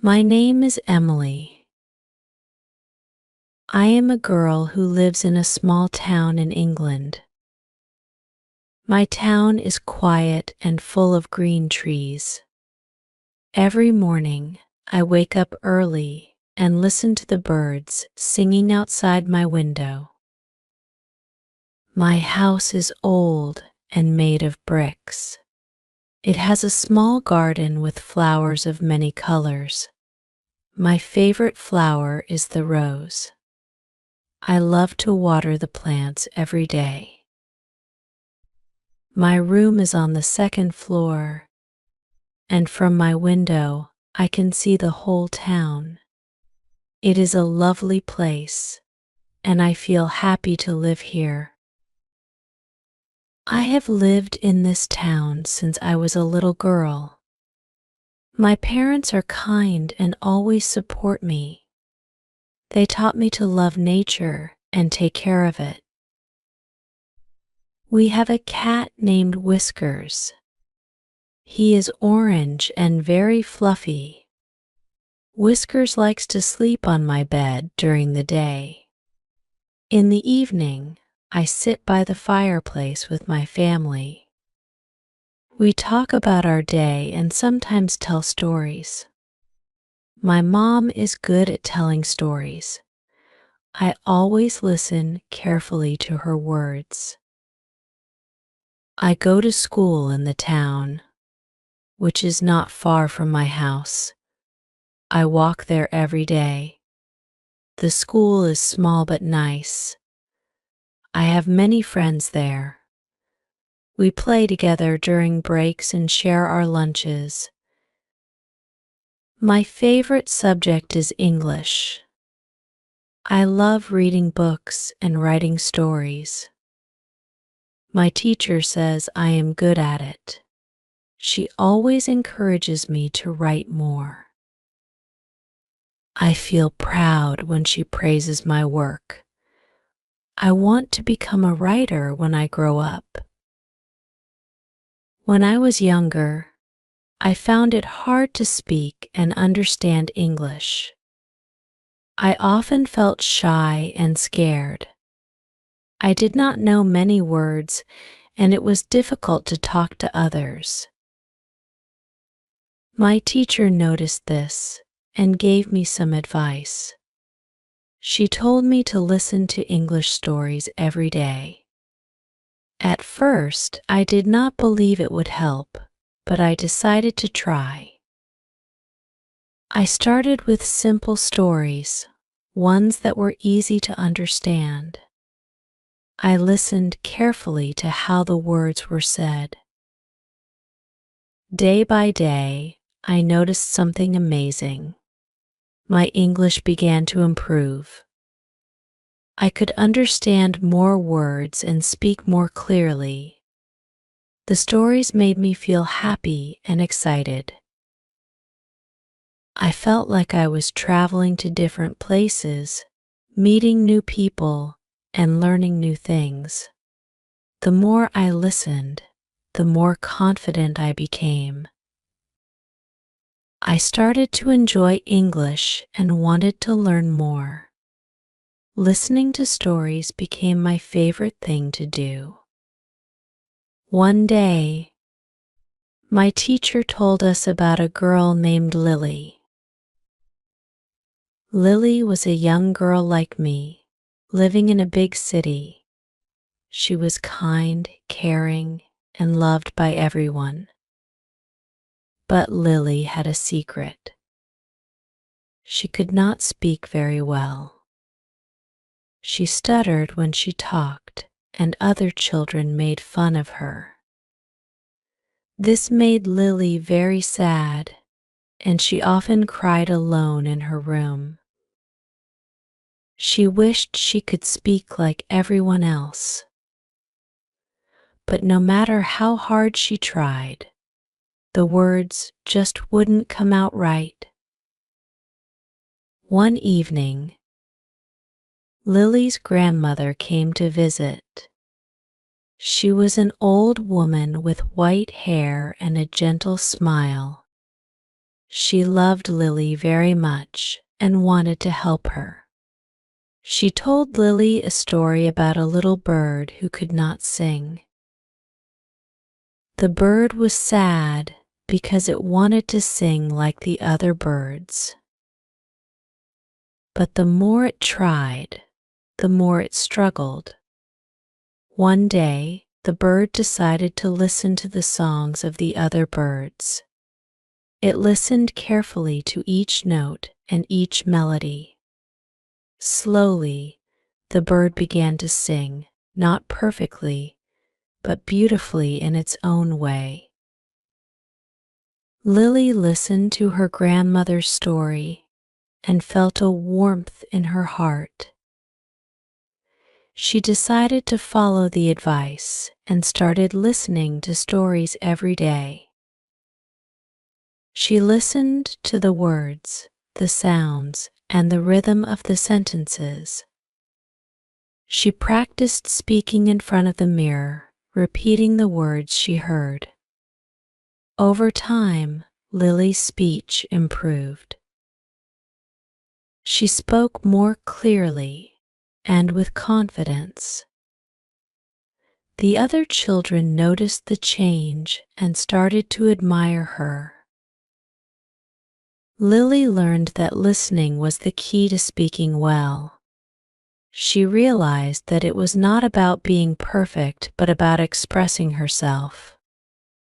My name is Emily. I am a girl who lives in a small town in England. My town is quiet and full of green trees. Every morning, I wake up early and listen to the birds singing outside my window. My house is old and made of bricks. It has a small garden with flowers of many colors. My favorite flower is the rose. I love to water the plants every day. My room is on the second floor, and from my window I can see the whole town. It is a lovely place, and I feel happy to live here. I have lived in this town since I was a little girl. My parents are kind and always support me. They taught me to love nature and take care of it. We have a cat named Whiskers. He is orange and very fluffy. Whiskers likes to sleep on my bed during the day. In the evening, I sit by the fireplace with my family. We talk about our day and sometimes tell stories. My mom is good at telling stories. I always listen carefully to her words. I go to school in the town, which is not far from my house. I walk there every day. The school is small but nice. I have many friends there. We play together during breaks and share our lunches. My favorite subject is English. I love reading books and writing stories. My teacher says I am good at it. She always encourages me to write more. I feel proud when she praises my work. I want to become a writer when I grow up. When I was younger, I found it hard to speak and understand English. I often felt shy and scared. I did not know many words, and it was difficult to talk to others. My teacher noticed this and gave me some advice. She told me to listen to English stories every day. At first, I did not believe it would help, but I decided to try. I started with simple stories, ones that were easy to understand. I listened carefully to how the words were said. Day by day, I noticed something amazing. My English began to improve. I could understand more words and speak more clearly. The stories made me feel happy and excited. I felt like I was traveling to different places, meeting new people, and learning new things. The more I listened, the more confident I became. I started to enjoy English and wanted to learn more. Listening to stories became my favorite thing to do. One day, my teacher told us about a girl named Lily. Lily was a young girl like me, living in a big city. She was kind, caring, and loved by everyone. But Lily had a secret. She could not speak very well. She stuttered when she talked, and other children made fun of her. This made Lily very sad, and she often cried alone in her room. She wished she could speak like everyone else. But no matter how hard she tried, the words just wouldn't come out right. One evening, Lily's grandmother came to visit. She was an old woman with white hair and a gentle smile. She loved Lily very much and wanted to help her. She told Lily a story about a little bird who could not sing. The bird was sad because it wanted to sing like the other birds. But the more it tried, the more it struggled. One day, the bird decided to listen to the songs of the other birds. It listened carefully to each note and each melody. Slowly, the bird began to sing, not perfectly, but beautifully in its own way. Lily listened to her grandmother's story and felt a warmth in her heart. She decided to follow the advice and started listening to stories every day. She listened to the words, the sounds, and the rhythm of the sentences. She practiced speaking in front of the mirror, repeating the words she heard. Over time, Lily's speech improved. She spoke more clearly and with confidence. The other children noticed the change and started to admire her. Lily learned that listening was the key to speaking well. She realized that it was not about being perfect but about expressing herself.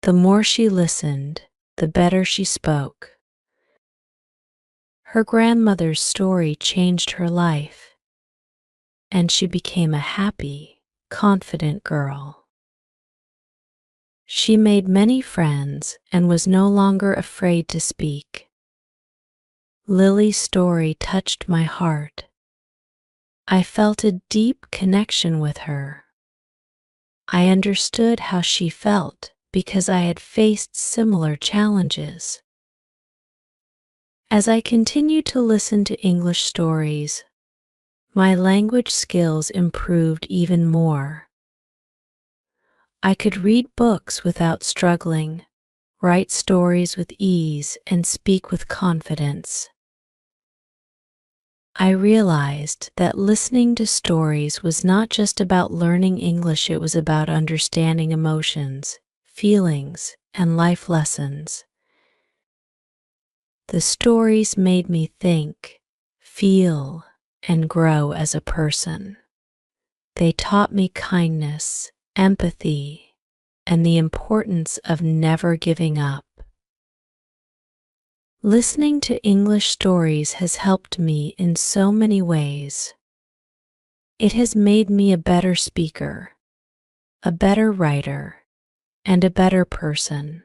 The more she listened, the better she spoke. Her grandmother's story changed her life, and she became a happy, confident girl. She made many friends and was no longer afraid to speak. Lily's story touched my heart. I felt a deep connection with her. I understood how she felt because I had faced similar challenges. As I continued to listen to English stories, my language skills improved even more. I could read books without struggling, write stories with ease, and speak with confidence. I realized that listening to stories was not just about learning English, it was about understanding emotions, feelings, and life lessons. The stories made me think, feel, and grow as a person. They taught me kindness, empathy, and the importance of never giving up. Listening to English stories has helped me in so many ways. It has made me a better speaker, a better writer, and a better person.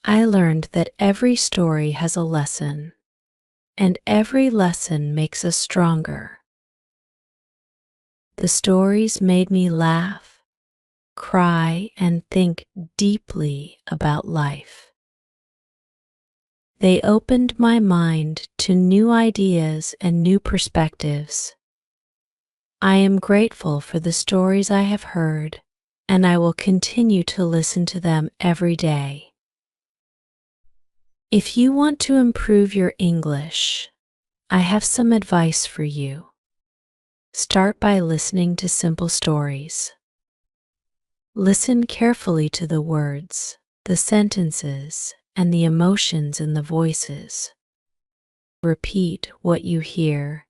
I learned that every story has a lesson, and every lesson makes us stronger. The stories made me laugh, cry, and think deeply about life. They opened my mind to new ideas and new perspectives. I am grateful for the stories I have heard, and I will continue to listen to them every day. If you want to improve your English, I have some advice for you. Start by listening to simple stories. Listen carefully to the words, the sentences, and the emotions in the voices. Repeat what you hear,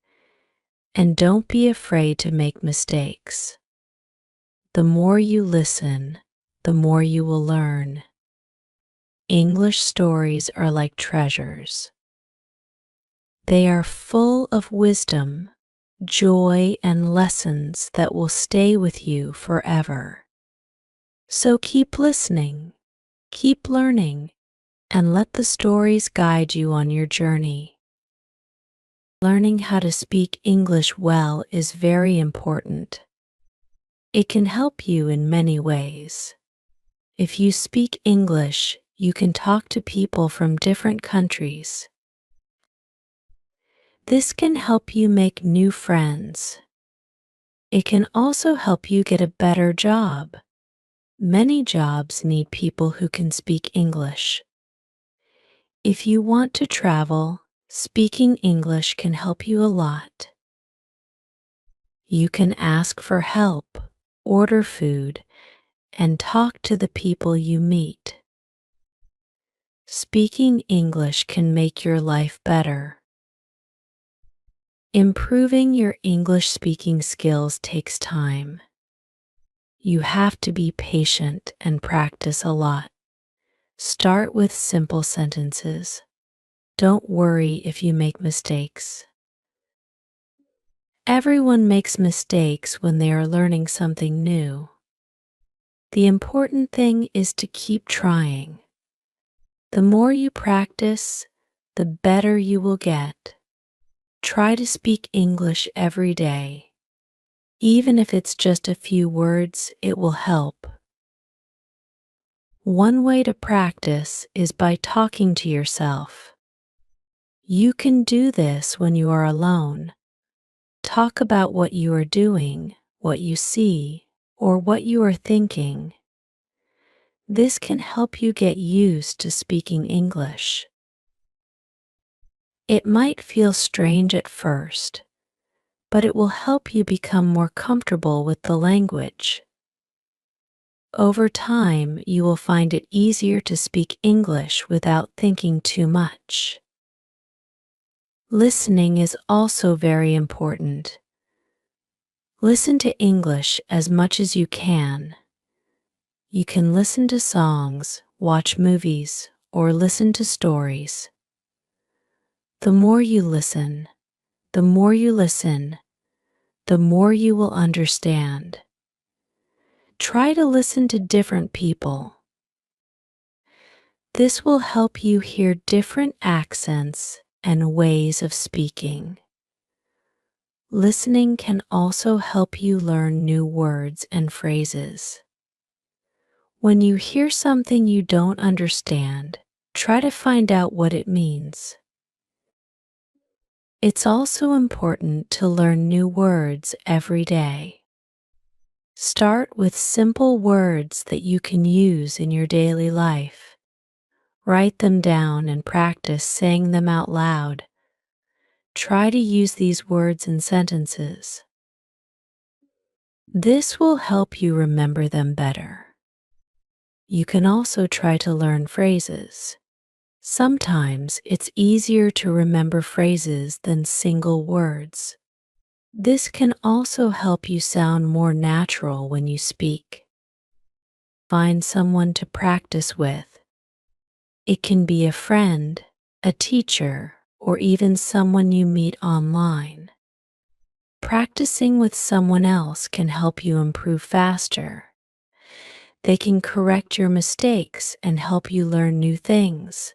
and don't be afraid to make mistakes. The more you listen, the more you will learn. English stories are like treasures. They are full of wisdom, joy, and lessons that will stay with you forever. So keep listening, keep learning, and let the stories guide you on your journey. Learning how to speak English well is very important. It can help you in many ways. If you speak English, you can talk to people from different countries. This can help you make new friends. It can also help you get a better job. Many jobs need people who can speak English. If you want to travel, speaking English can help you a lot. You can ask for help, order food, and talk to the people you meet. Speaking English can make your life better. Improving your English speaking skills takes time. You have to be patient and practice a lot. Start with simple sentences. Don't worry if you make mistakes. Everyone makes mistakes when they are learning something new. The important thing is to keep trying. The more you practice, the better you will get. Try to speak English every day. Even if it's just a few words, it will help. One way to practice is by talking to yourself. You can do this when you are alone. Talk about what you are doing, what you see, or what you are thinking. This can help you get used to speaking English. It might feel strange at first, but it will help you become more comfortable with the language. Over time, you will find it easier to speak English without thinking too much. Listening is also very important. Listen to English as much as you can. You can listen to songs, watch movies, or listen to stories. The more you listen, the more you listen, the more you will understand. Try to listen to different people. This will help you hear different accents and ways of speaking. Listening can also help you learn new words and phrases. When you hear something you don't understand, try to find out what it means. It's also important to learn new words every day. Start with simple words that you can use in your daily life. Write them down and practice saying them out loud. Try to use these words in sentences. This will help you remember them better. You can also try to learn phrases. Sometimes it's easier to remember phrases than single words. This can also help you sound more natural when you speak. Find someone to practice with. It can be a friend, a teacher, or even someone you meet online. Practicing with someone else can help you improve faster. They can correct your mistakes and help you learn new things.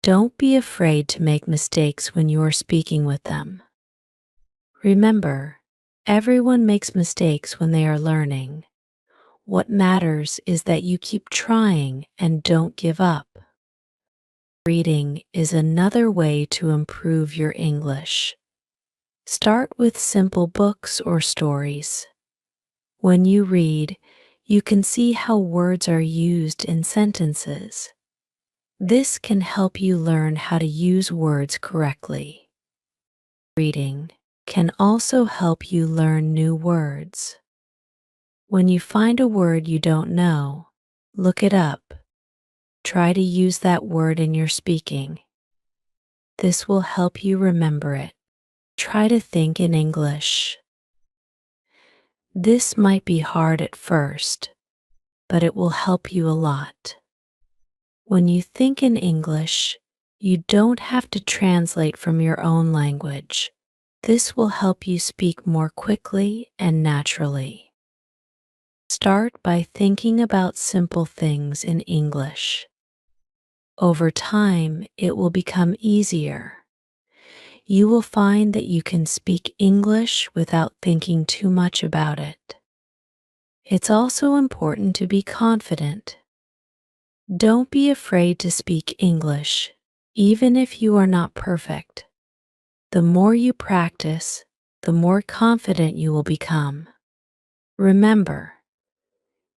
Don't be afraid to make mistakes when you are speaking with them. Remember, everyone makes mistakes when they are learning. What matters is that you keep trying and don't give up. Reading is another way to improve your English. Start with simple books or stories. When you read, you can see how words are used in sentences. This can help you learn how to use words correctly. Reading can also help you learn new words. When you find a word you don't know, look it up. Try to use that word in your speaking. This will help you remember it. Try to think in English. This might be hard at first, but it will help you a lot. When you think in English, you don't have to translate from your own language. This will help you speak more quickly and naturally. Start by thinking about simple things in English. Over time, it will become easier. You will find that you can speak English without thinking too much about it. It's also important to be confident. Don't be afraid to speak English, even if you are not perfect. The more you practice, the more confident you will become. Remember,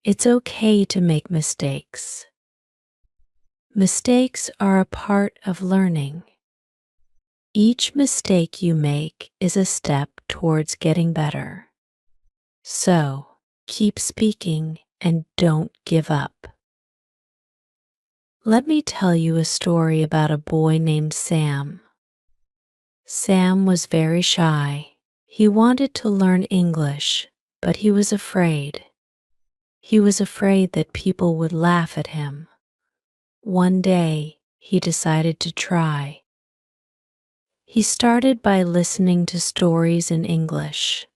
it's okay to make mistakes. Mistakes are a part of learning. Each mistake you make is a step towards getting better. So, keep speaking and don't give up. Let me tell you a story about a boy named Sam. Sam was very shy. He wanted to learn English, but he was afraid. He was afraid that people would laugh at him. One day, he decided to try. He started by listening to stories in English.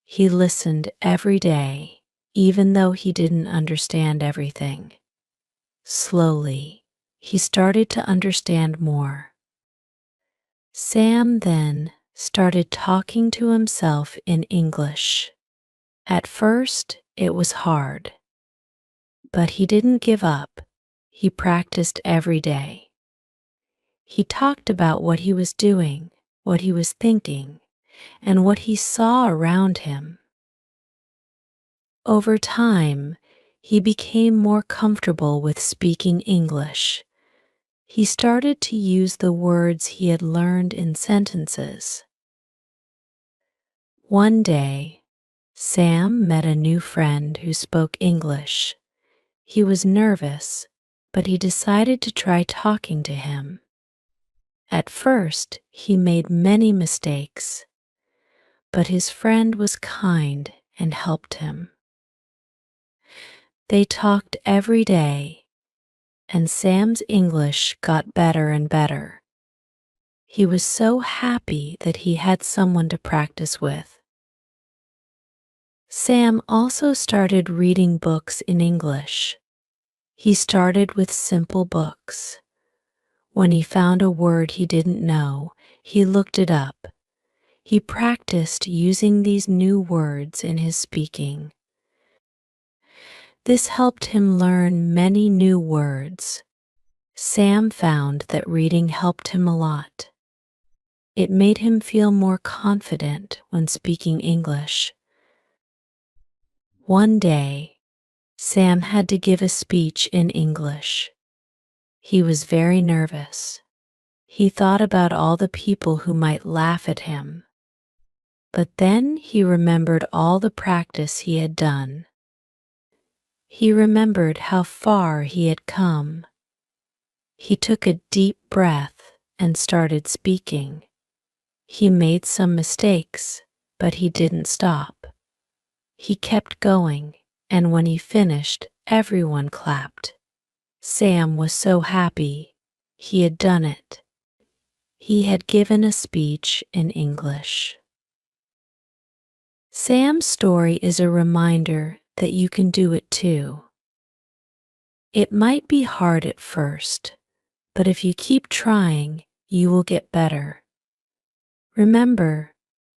He listened every day, even though he didn't understand everything. Slowly, he started to understand more. Sam then started talking to himself in English. At first, it was hard, but he didn't give up. He practiced every day. He talked about what he was doing, what he was thinking, and what he saw around him. Over time, he became more comfortable with speaking English. He started to use the words he had learned in sentences. One day, Sam met a new friend who spoke English. He was nervous, but he decided to try talking to him. At first, he made many mistakes, but his friend was kind and helped him. They talked every day, and Sam's English got better and better. He was so happy that he had someone to practice with. Sam also started reading books in English. He started with simple books. When he found a word he didn't know, he looked it up. He practiced using these new words in his speaking. This helped him learn many new words. Sam found that reading helped him a lot. It made him feel more confident when speaking English. One day, Sam had to give a speech in English. He was very nervous. He thought about all the people who might laugh at him. But then he remembered all the practice he had done. He remembered how far he had come. He took a deep breath and started speaking. He made some mistakes, but he didn't stop. He kept going, and when he finished, everyone clapped. Sam was so happy. He had done it. He had given a speech in English. Sam's story is a reminder that you can do it too. It might be hard at first, but if you keep trying, you will get better. Remember,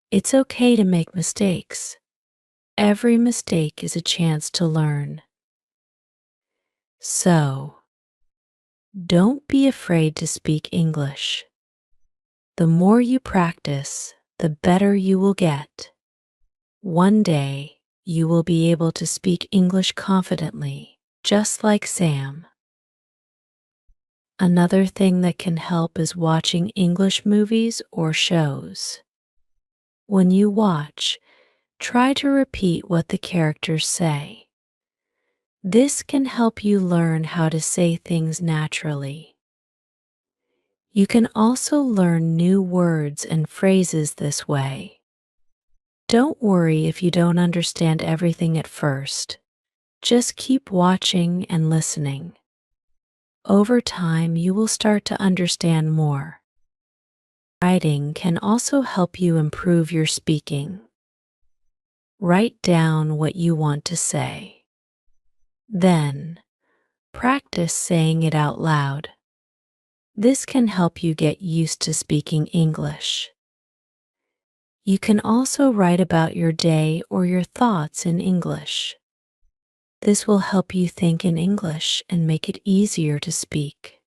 it's okay to make mistakes. Every mistake is a chance to learn. So, don't be afraid to speak English. The more you practice, the better you will get. One day, you will be able to speak English confidently, just like Sam. Another thing that can help is watching English movies or shows. When you watch, try to repeat what the characters say. This can help you learn how to say things naturally. You can also learn new words and phrases this way. Don't worry if you don't understand everything at first. Just keep watching and listening. Over time, you will start to understand more. Writing can also help you improve your speaking. Write down what you want to say. Then, practice saying it out loud. This can help you get used to speaking English. You can also write about your day or your thoughts in English. This will help you think in English and make it easier to speak.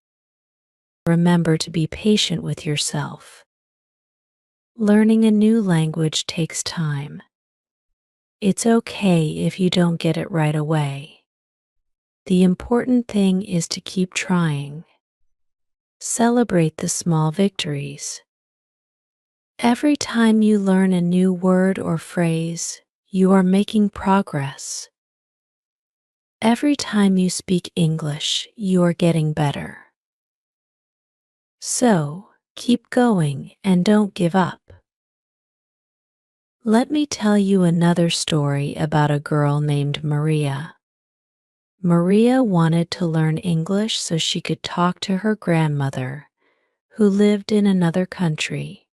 Remember to be patient with yourself. Learning a new language takes time. It's okay if you don't get it right away. The important thing is to keep trying Celebrate the small victories. Every time you learn a new word or phrase, you are making progress. Every time you speak English, you are getting better. So, keep going and don't give up. Let me tell you another story about a girl named Maria. Maria wanted to learn English so she could talk to her grandmother, who lived in another country.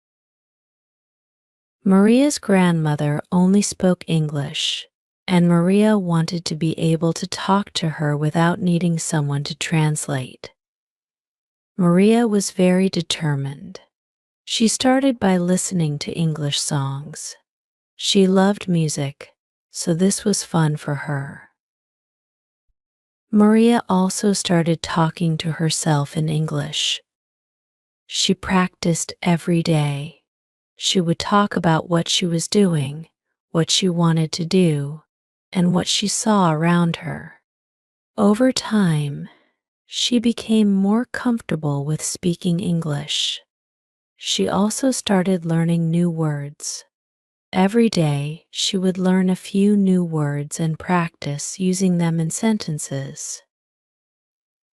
Maria's grandmother only spoke English, and Maria wanted to be able to talk to her without needing someone to translate. Maria was very determined. She started by listening to English songs. She loved music, so this was fun for her. Maria also started talking to herself in English. She practiced every day. She would talk about what she was doing, what she wanted to do, and what she saw around her. Over time, she became more comfortable with speaking English. She also started learning new words. Every day, she would learn a few new words and practice using them in sentences.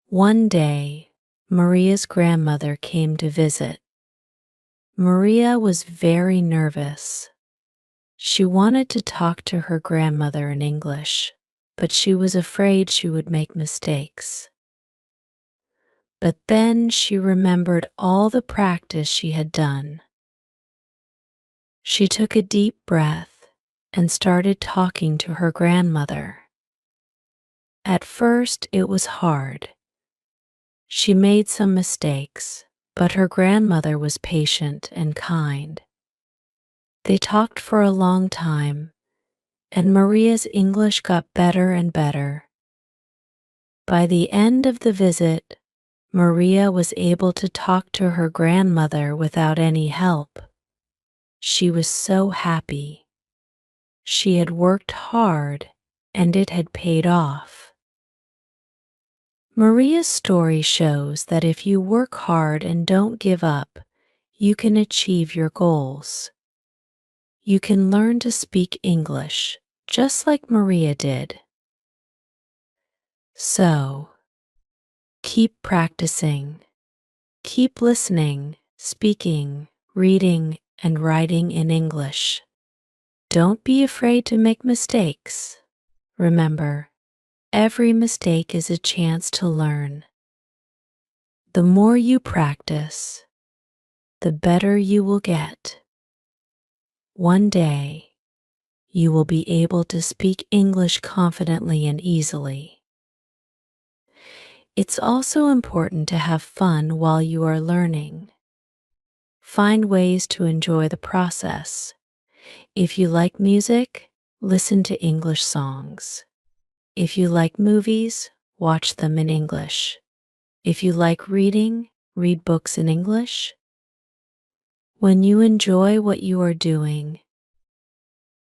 One day, Maria's grandmother came to visit. Maria was very nervous. She wanted to talk to her grandmother in English, but she was afraid she would make mistakes. But then she remembered all the practice she had done. She took a deep breath and started talking to her grandmother. At first, it was hard. She made some mistakes, but her grandmother was patient and kind. They talked for a long time, and Maria's English got better and better. By the end of the visit, Maria was able to talk to her grandmother without any help. She was so happy. She had worked hard, and it had paid off. Maria's story shows that if you work hard and don't give up, you can achieve your goals. You can learn to speak English, just like Maria did. So, keep practicing. Keep listening, speaking, reading, and writing in English. Don't be afraid to make mistakes. Remember, every mistake is a chance to learn. The more you practice, the better you will get. One day, you will be able to speak English confidently and easily. It's also important to have fun while you are learning. Find ways to enjoy the process. If you like music, listen to English songs. If you like movies, watch them in English. If you like reading, read books in English. When you enjoy what you are doing,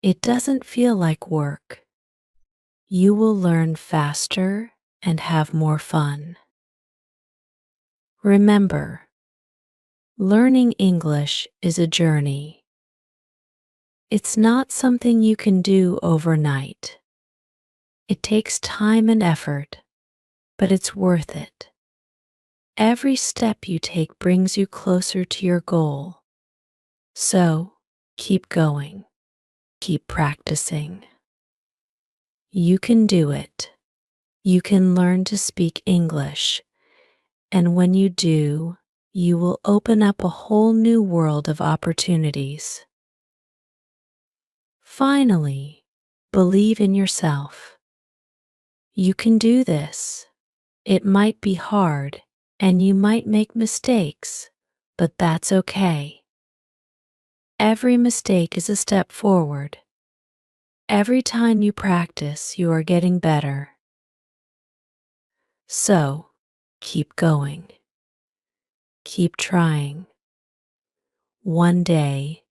it doesn't feel like work. You will learn faster and have more fun. Remember, learning English is a journey. It's not something you can do overnight. It takes time and effort, but it's worth it. Every step you take brings you closer to your goal. So, keep going. Keep practicing. You can do it. You can learn to speak English, and when you do, you will open up a whole new world of opportunities. Finally, believe in yourself. You can do this. It might be hard, and you might make mistakes, but that's okay. Every mistake is a step forward. Every time you practice, you are getting better. So, keep going. Keep trying. One day,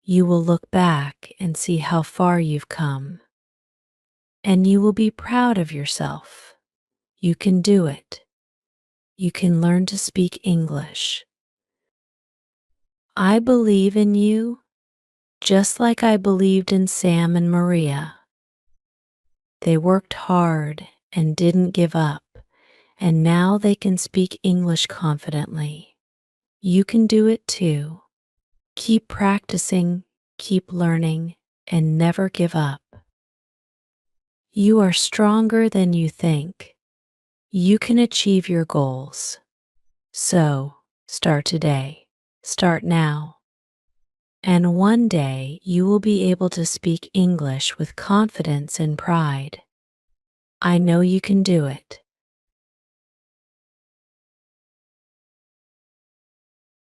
you will look back and see how far you've come. And you will be proud of yourself. You can do it. you can learn to speak English. I believe in you, just like I believed in Sam and Maria. They worked hard and didn't give up, and now they can speak English confidently. You can do it too. Keep practicing, keep learning, and never give up. You are stronger than you think. You can achieve your goals. So, start today. Start now. And one day you will be able to speak English with confidence and pride. I know you can do it.